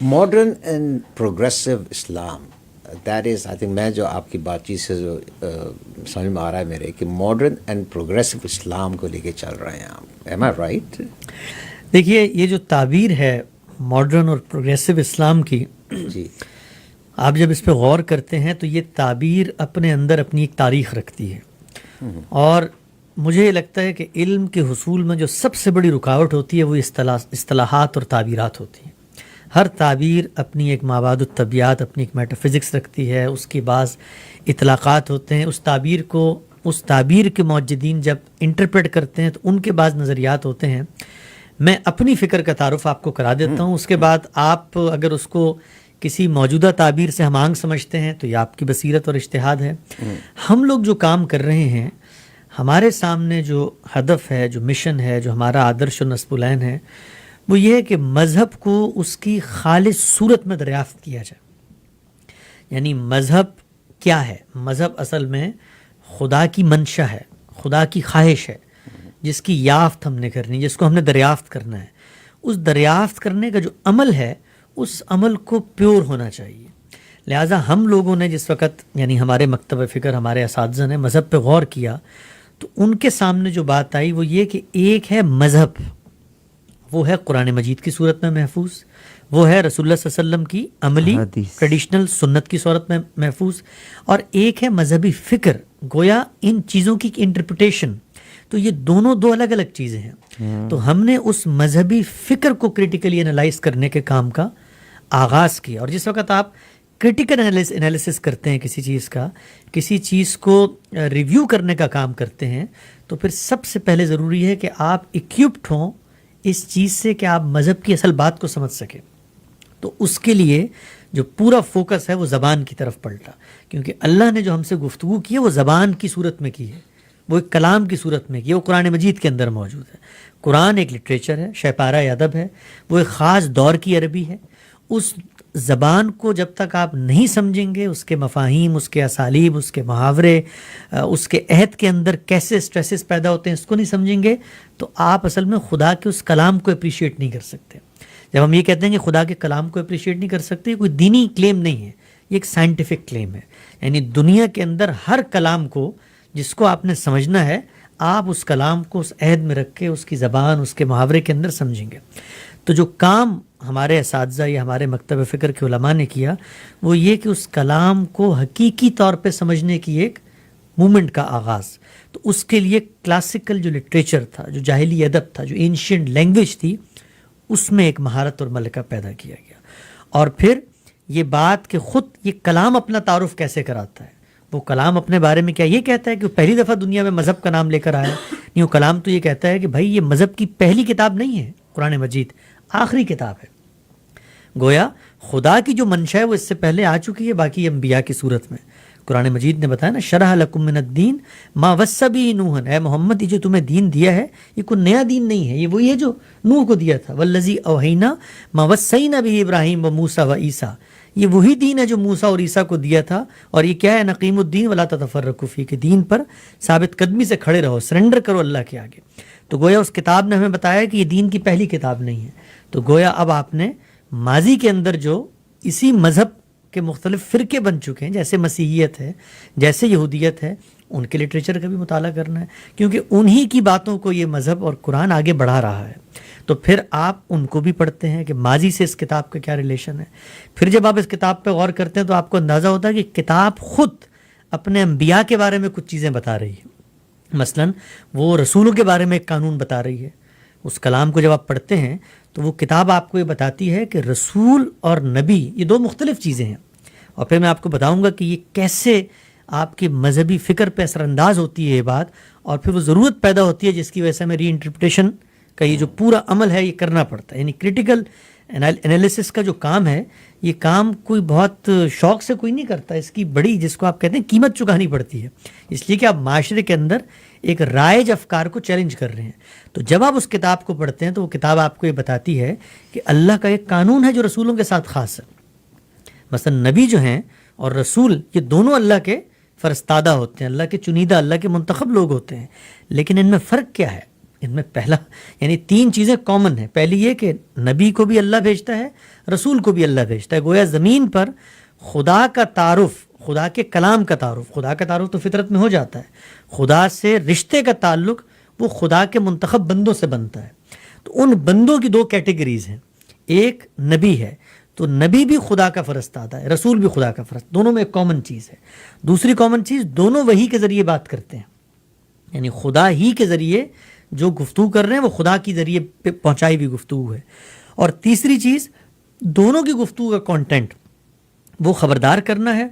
Modern and progressive Islam, that is I think, میں جو آپ کی بات چیت سے جو سمجھ میں آ رہا ہے میرے کہ ماڈرن اینڈ پروگریسو اسلام کو لے کے چل رہے ہیں آپ، ایم آئی رائٹ؟ دیکھیے، یہ جو تعبیر ہے ماڈرن اور پروگریسو اسلام کی، جی، آپ جب اس پہ غور کرتے ہیں تو یہ تعبیر اپنے اندر اپنی ایک تاریخ رکھتی ہے، اور مجھے یہ لگتا ہے کہ علم کے حصول میں جو سب سے بڑی رکاوٹ ہوتی ہے وہ اصطلاحات اور تعبیرات ہوتی ہیں۔ ہر تعبیر اپنی ایک مابعد الطبیعات، اپنی ایک میٹا فزکس رکھتی ہے، اس کے بعض اطلاقات ہوتے ہیں، اس تعبیر کے موجدین جب انٹرپریٹ کرتے ہیں تو ان کے بعض نظریات ہوتے ہیں۔ میں اپنی فکر کا تعارف آپ کو کرا دیتا ہوں، اس کے بعد آپ اگر اس کو کسی موجودہ تعبیر سے ہم آہنگ سمجھتے ہیں تو یہ آپ کی بصیرت اور اجتہاد ہے۔ ہم لوگ جو کام کر رہے ہیں، ہمارے سامنے جو ہدف ہے، جو مشن ہے، جو ہمارا آدرش و نصب العین ہے، وہ یہ ہے کہ مذہب کو اس کی خالص صورت میں دریافت کیا جائے۔ یعنی مذہب کیا ہے؟ مذہب اصل میں خدا کی منشا ہے، خدا کی خواہش ہے، جس کی یافت ہم نے کرنی، جس کو ہم نے دریافت کرنا ہے۔ اس دریافت کرنے کا جو عمل ہے، اس عمل کو پیور ہونا چاہیے۔ لہٰذا ہم لوگوں نے جس وقت، یعنی ہمارے مکتب فکر، ہمارے اساتذہ نے مذہب پہ غور کیا تو ان کے سامنے جو بات آئی وہ یہ کہ ایک ہے مذہب، وہ ہے قرآن مجید کی صورت میں محفوظ، وہ ہے رسول اللہ صلی اللہ علیہ وسلم کی عملی ٹریڈیشنل سنت کی صورت میں محفوظ، اور ایک ہے مذہبی فکر، گویا ان چیزوں کی انٹرپریٹیشن۔ تو یہ دونوں دو الگ الگ چیزیں ہیں۔ تو ہم نے اس مذہبی فکر کو کریٹیکلی انالائز کرنے کے کام کا آغاز کیا، اور جس وقت آپ کریٹیکل انالیسس کرتے ہیں کسی چیز کا، کسی چیز کو ریویو کرنے کا کام کرتے ہیں، تو پھر سب سے پہلے ضروری ہے کہ آپ اکوپڈ ہوں اس چیز سے کہ آپ مذہب کی اصل بات کو سمجھ سکیں۔ تو اس کے لیے جو پورا فوکس ہے وہ زبان کی طرف پلٹا، کیونکہ اللہ نے جو ہم سے گفتگو کی ہے وہ زبان کی صورت میں کی ہے، وہ ایک کلام کی صورت میں کی ہے، وہ قرآن مجید کے اندر موجود ہے۔ قرآن ایک لٹریچر ہے، شہپارہ ادب ہے، وہ ایک خاص دور کی عربی ہے۔ اس زبان کو جب تک آپ نہیں سمجھیں گے، اس کے مفاہیم، اس کے اسالیب، اس کے محاورے، اس کے عہد کے اندر کیسے سٹریسز پیدا ہوتے ہیں، اس کو نہیں سمجھیں گے تو آپ اصل میں خدا کے اس کلام کو اپریشیٹ نہیں کر سکتے۔ جب ہم یہ کہتے ہیں کہ خدا کے کلام کو اپریشیٹ نہیں کر سکتے، کوئی دینی کلیم نہیں ہے، یہ ایک سائنٹیفک کلیم ہے۔ یعنی دنیا کے اندر ہر کلام کو جس کو آپ نے سمجھنا ہے، آپ اس کلام کو اس عہد میں رکھ کے، اس کی زبان، اس کے محاورے کے اندر سمجھیں گے۔ تو جو کام ہمارے اساتذہ یا ہمارے مکتب فکر کے علماء نے کیا وہ یہ کہ اس کلام کو حقیقی طور پہ سمجھنے کی ایک مومنٹ کا آغاز۔ تو اس کے لیے کلاسیکل جو لٹریچر تھا، جو جاہلی ادب تھا، جو اینشینٹ لینگویج تھی، اس میں ایک مہارت اور ملکہ پیدا کیا گیا۔ اور پھر یہ بات کہ خود یہ کلام اپنا تعارف کیسے کراتا ہے، وہ کلام اپنے بارے میں کیا یہ کہتا ہے کہ وہ پہلی دفعہ دنیا میں مذہب کا نام لے کر آیا؟ نہیں، وہ کلام تو یہ کہتا ہے کہ بھائی یہ مذہب کی پہلی کتاب نہیں ہے، قرآن مجید آخری کتاب ہے۔ گویا خدا کی جو منشا ہے وہ اس سے پہلے آ چکی ہے باقی انبیاء کی صورت میں۔ قرآن مجید نے بتایا نا، شرح لکم من الدین ما وصی بہ نوحا، اے محمد یہ جو تمہیں دین دیا ہے یہ کوئی نیا دین نہیں ہے، یہ وہی ہے جو نوح کو دیا تھا۔ والذی اوحینا ما وصینا بہ ابراہیم و موسیٰ و عیسیٰ، یہ وہی دین ہے جو موسیٰ اور عیسیٰ کو دیا تھا۔ اور یہ کیا ہے؟ نقیم الدین ولا تتفرقوا فیہ، کہ دین پر ثابت قدمی سے کھڑے رہو، سرنڈر کرو اللہ کے آگے۔ تو گویا اس کتاب نے ہمیں بتایا کہ یہ دین کی پہلی کتاب نہیں ہے۔ تو گویا اب آپ نے ماضی کے اندر جو اسی مذہب کے مختلف فرقے بن چکے ہیں، جیسے مسیحیت ہے، جیسے یہودیت ہے، ان کے لٹریچر کا بھی مطالعہ کرنا ہے، کیونکہ انہی کی باتوں کو یہ مذہب اور قرآن آگے بڑھا رہا ہے۔ تو پھر آپ ان کو بھی پڑھتے ہیں کہ ماضی سے اس کتاب کا کیا ریلیشن ہے۔ پھر جب آپ اس کتاب پہ غور کرتے ہیں تو آپ کو اندازہ ہوتا ہے کہ کتاب خود اپنے انبیاء کے بارے میں کچھ چیزیں بتا رہی ہے۔ مثلاً وہ رسولوں کے بارے میں ایک قانون بتا رہی ہے۔ اس کلام کو جب آپ پڑھتے ہیں تو وہ کتاب آپ کو یہ بتاتی ہے کہ رسول اور نبی یہ دو مختلف چیزیں ہیں، اور پھر میں آپ کو بتاؤں گا کہ یہ کیسے آپ کی مذہبی فکر پہ اثر انداز ہوتی ہے یہ بات، اور پھر وہ ضرورت پیدا ہوتی ہے جس کی وجہ سے ہمیں ری انٹرپریٹیشن کا یہ جو پورا عمل ہے یہ کرنا پڑتا ہے۔ یعنی کریٹیکل انالیسس کا جو کام ہے، یہ کام کوئی بہت شوق سے کوئی نہیں کرتا، اس کی بڑی جس کو آپ کہتے ہیں قیمت چکانی پڑتی ہے، اس لیے کہ آپ معاشرے کے اندر ایک رائج افکار کو چیلنج کر رہے ہیں۔ تو جب آپ اس کتاب کو پڑھتے ہیں تو وہ کتاب آپ کو یہ بتاتی ہے کہ اللہ کا ایک قانون ہے جو رسولوں کے ساتھ خاص ہے۔ مثلا نبی جو ہیں اور رسول یہ دونوں اللہ کے فرستادہ ہوتے ہیں، اللہ کے چنیدہ، اللہ کے منتخب لوگ ہوتے ہیں، لیکن ان میں فرق کیا ہے؟ ان میں پہلا یعنی 3 چیزیں کامن ہیں. پہلی یہ کہ نبی کو بھی اللہ بھیجتا ہے, رسول کو بھی اللہ بھیجتا ہے. گویا زمین پر خدا کا تعارف, خدا کے کلام کا تعارف, خدا کا تعارف تو فطرت میں ہو جاتا ہے, خدا سے رشتے کا تعلق وہ خدا کے منتخب بندوں سے بنتا ہے. تو ان بندوں کی 2 کیٹیگریز ہیں. ایک نبی ہے, تو نبی بھی خدا کا فرستادہ ہے, رسول بھی خدا کا فرستادہ, دونوں میں ایک کامن چیز ہے. دوسری کامن چیز, دونوں وحی کے ذریعے بات کرتے ہیں, یعنی خدا ہی کے ذریعے جو گفتگو کر رہے ہیں وہ خدا کی ذریعے پہ پہنچائی ہوئی گفتگو ہے. اور تیسری چیز, دونوں کی گفتگو کا کانٹینٹ وہ خبردار کرنا ہے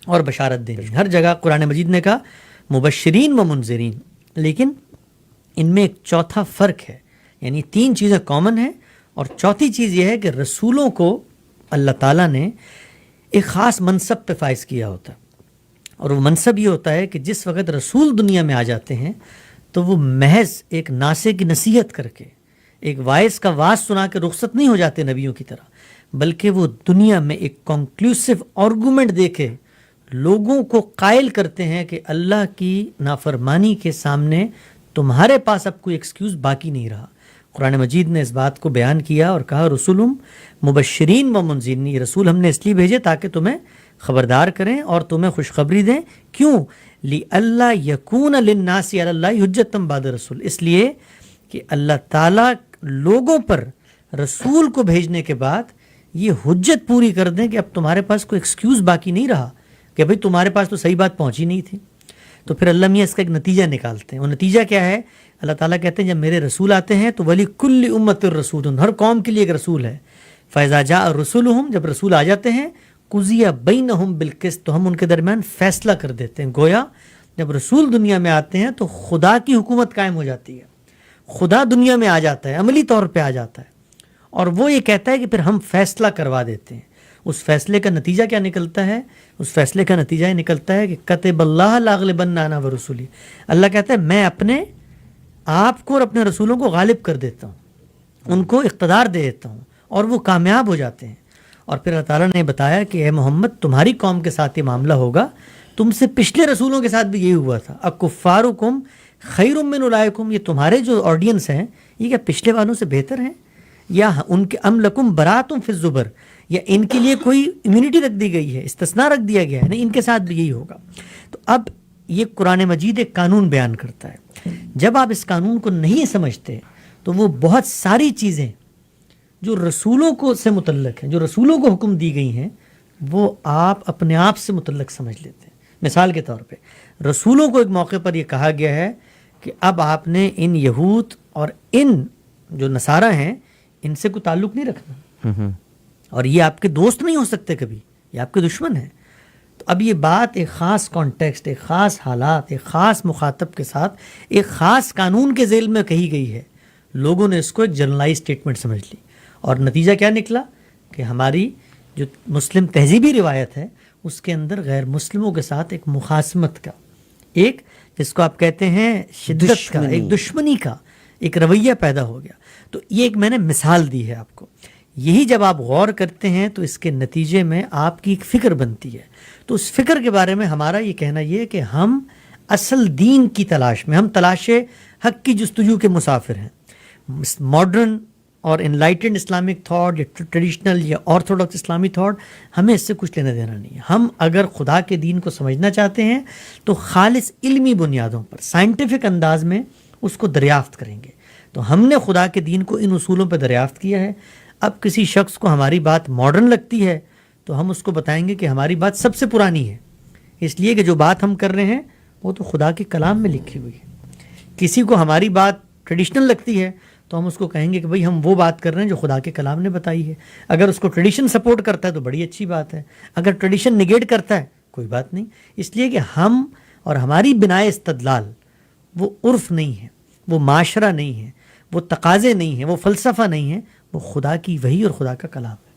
اور بشارت دینی. ہر جگہ قرآن مجید نے کہا مبشرین و منذرین, لیکن ان میں ایک چوتھا فرق ہے. یعنی 3 چیزیں کامن ہیں, اور چوتھی چیز یہ ہے کہ رسولوں کو اللہ تعالیٰ نے ایک خاص منصب پہ فائز کیا ہوتا ہے, اور وہ منصب یہ ہوتا ہے کہ جس وقت رسول دنیا میں آ جاتے ہیں تو وہ محض ایک ناصح کی نصیحت کر کے, ایک وائس کا واز سنا کے رخصت نہیں ہو جاتے نبیوں کی طرح, بلکہ وہ دنیا میں ایک کنکلوسیو آرگومنٹ دے کے لوگوں کو قائل کرتے ہیں کہ اللہ کی نافرمانی کے سامنے تمہارے پاس اب کوئی ایکسکیوز باقی نہیں رہا. قرآن مجید نے اس بات کو بیان کیا اور کہا رسولم مبشرین و منذرین, یہ رسول ہم نے اس لیے بھیجے تاکہ تمہیں خبردار کریں اور تمہیں خوشخبری دیں. کیوں؟ لِأَلَّا يَكُونَ لِلنَّاسِ عَلَى اللَّهِ حُجَّةً بَعْدَ الرُّسُلِ, اس لیے کہ اللہ تعالیٰ لوگوں پر رسول کو بھیجنے کے بعد یہ حجت پوری کر دیں کہ اب تمہارے پاس کوئی ایکسکیوز باقی نہیں رہا کہ بھئی تمہارے پاس تو صحیح بات پہنچی نہیں تھی. تو پھر اللہ میاں اس کا ایک نتیجہ نکالتے ہیں. وہ نتیجہ کیا ہے؟ اللہ تعالیٰ کہتے ہیں جب میرے رسول آتے ہیں تو وَلِكُلِّ أُمَّةٍ رَسُولٌ, ہر قوم کے لیے ایک رسول ہے. فَإِذَا جَاءَ رُسُولُهُمْ, جب رسول آ جاتے ہیں, قُضِيَ بَيْنَهُمْ بِالْقِسْطِ, تو ہم ان کے درمیان فیصلہ کر دیتے ہیں. گویا جب رسول دنیا میں آتے ہیں تو خدا کی حکومت قائم ہو جاتی ہے, خدا دنیا میں آ جاتا ہے, عملی طور پہ آ جاتا ہے, اور وہ یہ کہتا ہے کہ پھر ہم فیصلہ کروا دیتے ہیں. اس فیصلے کا نتیجہ کیا نکلتا ہے؟ اس فیصلے کا نتیجہ یہ نکلتا ہے کہ کتب اللہ لاغلبن انا ورسولی, اللہ کہتا ہے میں اپنے آپ کو اور اپنے رسولوں کو غالب کر دیتا ہوں, ان کو اقتدار دے دیتا ہوں, اور وہ کامیاب ہو جاتے ہیں. اور پھر اللہ تعالیٰ نے بتایا کہ اے محمد تمہاری قوم کے ساتھ یہ معاملہ ہوگا, تم سے پچھلے رسولوں کے ساتھ بھی یہی ہوا تھا. اکفارکم خیر من اولئکم, یہ تمہارے جو آڈینس ہیں یہ کیا پچھلے والوں سے بہتر ہیں, یا ان کے ام لکم براتم فی الزبر, یا ان کے لیے کوئی امیونٹی رکھ دی گئی ہے, استثناء رکھ دیا گیا ہے, نہیں ان کے ساتھ بھی یہی ہوگا. تو اب یہ قرآن مجید ایک قانون بیان کرتا ہے. جب آپ اس قانون کو نہیں سمجھتے تو وہ بہت ساری چیزیں جو رسولوں کو سے متعلق ہیں, جو رسولوں کو حکم دی گئی ہیں, وہ آپ اپنے آپ سے متعلق سمجھ لیتے ہیں. مثال کے طور پہ رسولوں کو ایک موقع پر یہ کہا گیا ہے کہ اب آپ نے ان یہود اور ان جو نصارہ ہیں ان سے کوئی تعلق نہیں رکھنا, اور یہ آپ کے دوست نہیں ہو سکتے کبھی, یہ آپ کے دشمن ہیں. تو اب یہ بات ایک خاص کانٹیکسٹ, ایک خاص حالات, ایک خاص مخاطب کے ساتھ ایک خاص قانون کے ذیل میں کہی گئی ہے. لوگوں نے اس کو ایک جنرلائز اسٹیٹمنٹ سمجھ لی, اور نتیجہ کیا نکلا کہ ہماری جو مسلم تہذیبی روایت ہے اس کے اندر غیر مسلموں کے ساتھ ایک مخاصمت کا, ایک جس کو آپ کہتے ہیں شدت کا, ایک دشمنی کا ایک رویہ پیدا ہو گیا. تو یہ ایک میں نے مثال دی ہے آپ کو. یہی جب آپ غور کرتے ہیں تو اس کے نتیجے میں آپ کی ایک فکر بنتی ہے. تو اس فکر کے بارے میں ہمارا یہ کہنا یہ ہے کہ ہم اصل دین کی تلاش میں, ہم تلاش حق کی جستجو کے مسافر ہیں. ماڈرن اور انلائٹنڈ اسلامک تھاٹ یا ٹریڈیشنل یا آرتھوڈاکس اسلامی تھاٹ, ہمیں اس سے کچھ لینا دینا نہیں ہے. ہم اگر خدا کے دین کو سمجھنا چاہتے ہیں تو خالص علمی بنیادوں پر سائنٹیفک انداز میں اس کو دریافت کریں گے. تو ہم نے خدا کے دین کو ان اصولوں پہ دریافت کیا ہے. اب کسی شخص کو ہماری بات ماڈرن لگتی ہے تو ہم اس کو بتائیں گے کہ ہماری بات سب سے پرانی ہے, اس لیے کہ جو بات ہم کر رہے ہیں وہ تو خدا کے کلام میں لکھی ہوئی ہے. کسی کو ہماری بات ٹریڈیشنل لگتی ہے تو ہم اس کو کہیں گے کہ بھئی ہم وہ بات کر رہے ہیں جو خدا کے کلام نے بتائی ہے. اگر اس کو ٹریڈیشن سپورٹ کرتا ہے تو بڑی اچھی بات ہے, اگر ٹریڈیشن نگیٹ کرتا ہے کوئی بات نہیں. اس لیے کہ ہم اور ہماری بنائے استدلال وہ عرف نہیں ہے, وہ معاشرہ نہیں ہے, وہ تقاضے نہیں ہیں, وہ فلسفہ نہیں ہے, وہ خدا کی وحی اور خدا کا کلام ہے.